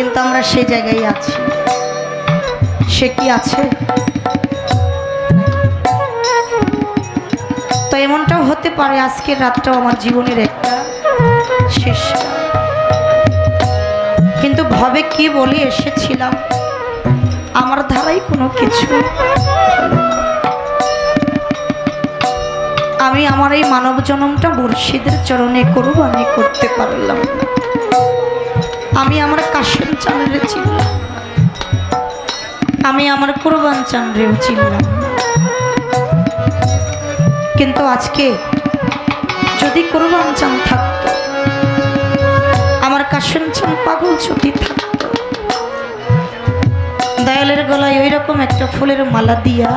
কিন্তু আমরা সেই জায়গায় আছি। সে কি আছে? তো এমনটাও হতে পারে আজকের রাতটাও আমার জীবনের একটা শেষ। কিন্তু ভবে কি বলে এসেছিলাম, আমার ধারাই কোনো কিছু। আমি আমার এই মানব জনমটা মুর্শিদের চরণে কুরবানি করতে পারলাম না। আমি আমার কাশেম চাঁদরে চিনলাম না, আমি আমার কুরবান চাঁদরেও চিনলাম না। কিন্তু আজকে যদি কুরবান চাঁদ থাকতো, আমার কাশেম চাঁদ পাগল যদি থাকতো, দয়ালের গলায় ওই রকম একটা ফুলের মালা দিয়া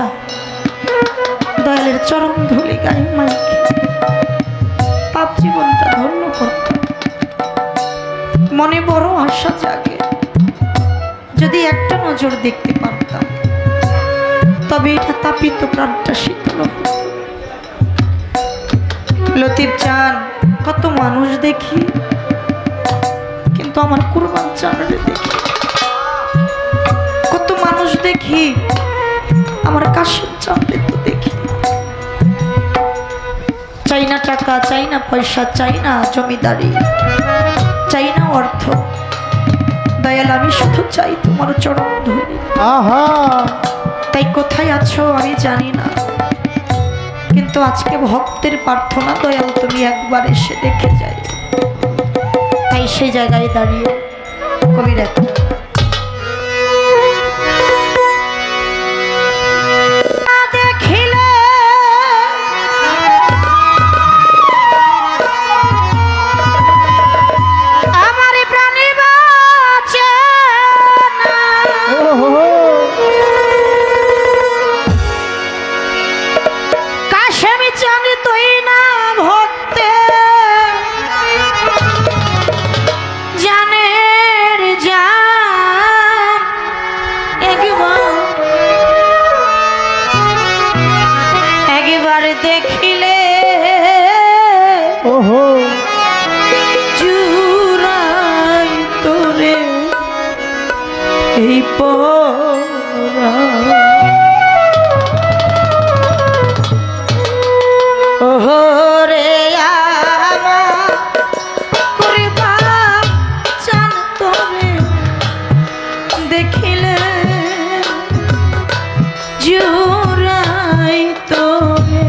দয়ালের চরণ ধুলি গায়ে মাইকে পাপ জীবনটা ধন্য করত। মনে বড় আশা জাগে, যদি একটা নজর দেখতে পারতাম তবে এটা তাপিত প্রাণটা শীতল হতো। লতিফ চান, কত মানুষ দেখি কিন্তু আমার কুরবান চাঁদরে দেখি, কত মানুষ দেখি আমার কাশেম চাঁদরে তো দেখি। চাই না টাকা, চাই না পয়সা, চাই না জমিদারি, চাই না অর্থ, দয়াল আমি শুধু চাই তোমার চরণ ধুলি। তাই কোথায় আছো আমি জানি না, কিন্তু আজকে ভক্তের প্রার্থনা দয়াল তুমি একবার এসে দেখে যাই। তাই সেই জায়গায় দাঁড়িয়ে কবির একটা দেখিলে জুরাই তোরে এই পরা রে আমার কুরবান চাঁদ তোরে দেখিলে জুরাই তোরে।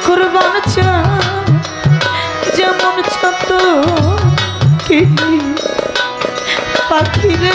কুরবান চাঁদ যেমন ছোট কি পাখি রে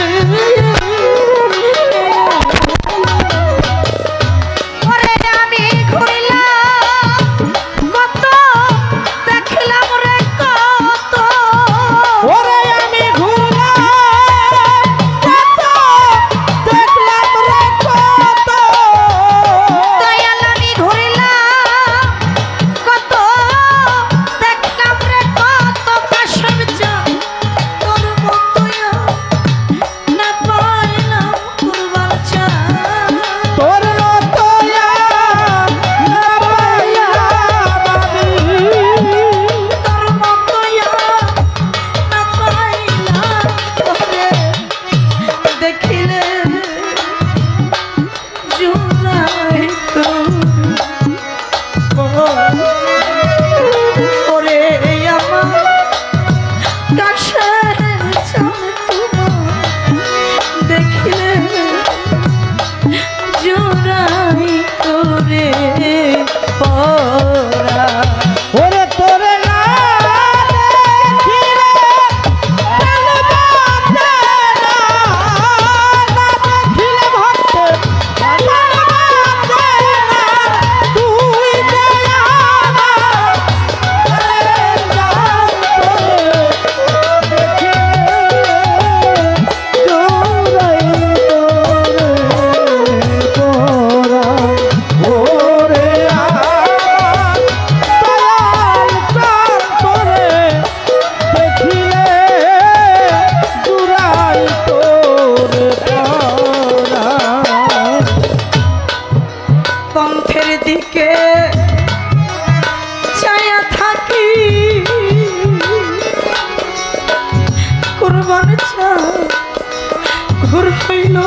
ঘুর হইল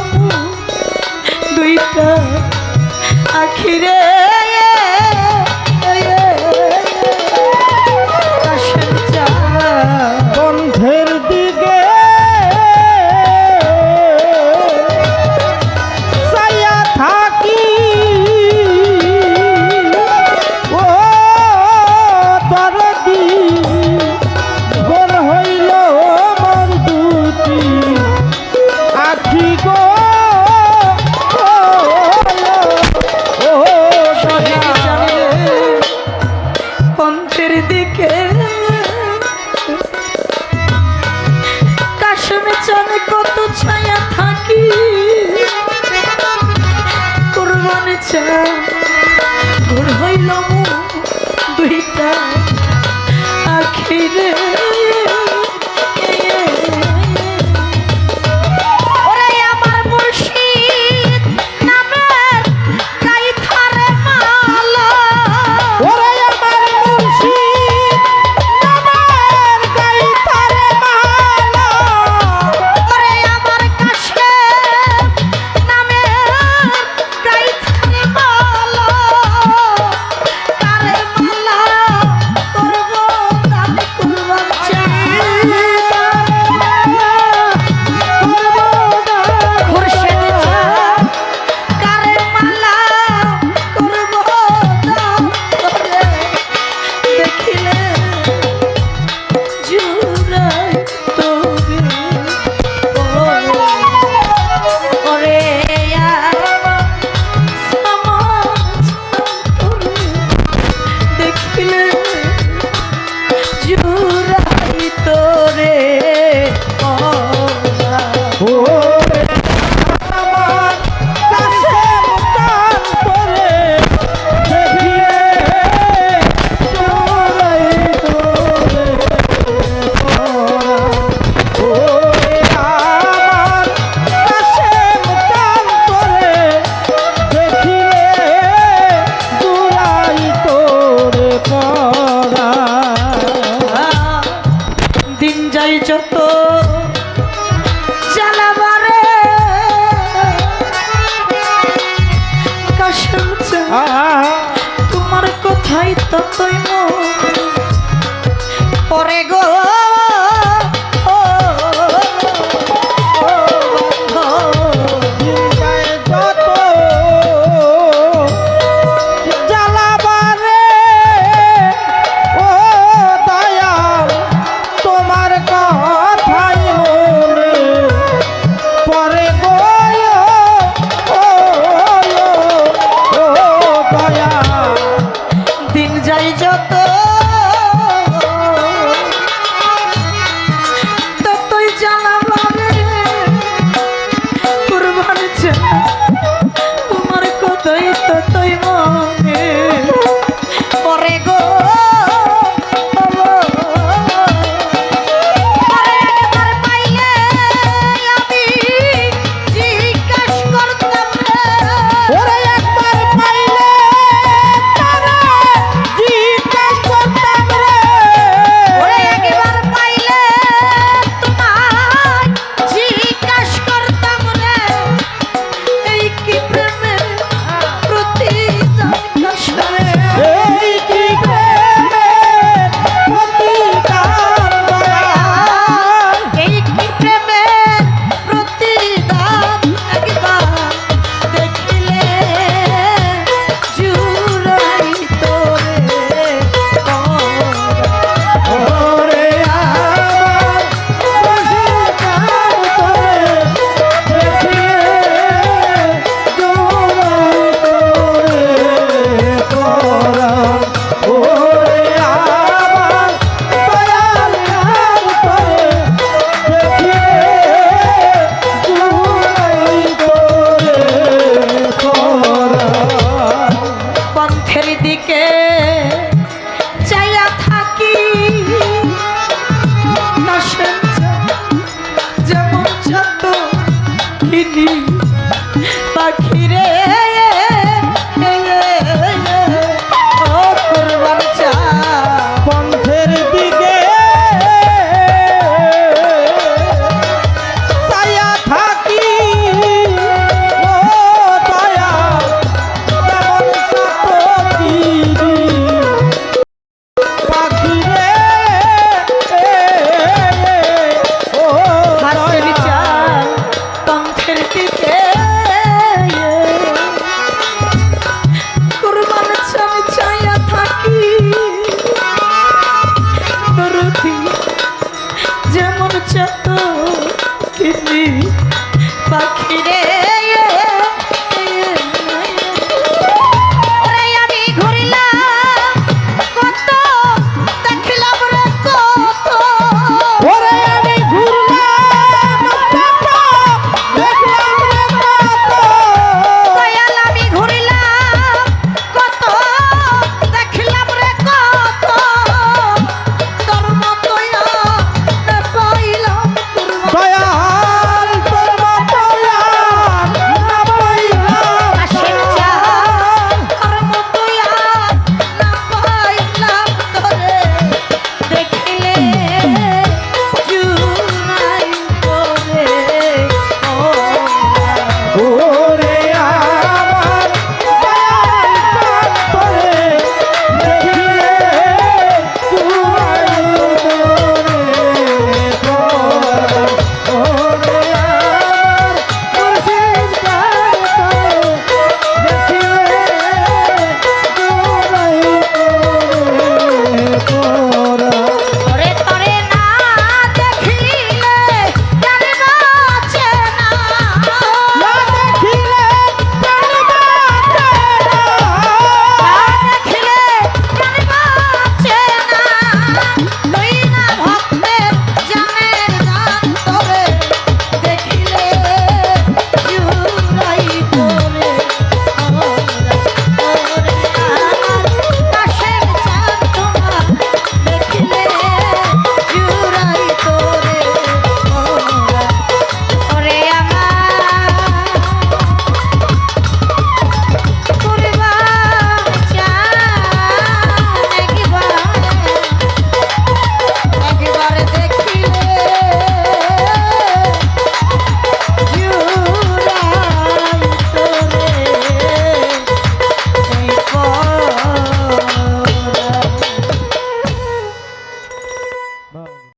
দুইটা আখিরে বন্ধের দিকে ছায়া থাকি ও দরদি ঘোর হইল মোর দুটি আখি গো পন্থের দিকে কাশ্মীর চানে কত ছায়া থাকি কুরবান চা ঘুর হইল দুইটা আখিরে যত জ্বালাবারে কাশম তোমার কথাই ততই পরে গো যত জ্বালাবারে হয় যত ততই জানা বাড়ে কুরবান চাই তোমার কথাই ততই মনে পরে গো দিকে চাইয়া থাকি যেমন যত কিনি পাখিরে ও কুরবান চা পন্থের দিকে চাইয়া থাকি ও দয়া তেমন পাখি রে ও হাসের চাল পন্থের দিকে কুরবান চাই চাইয়া থাকি দরদি যেমন চা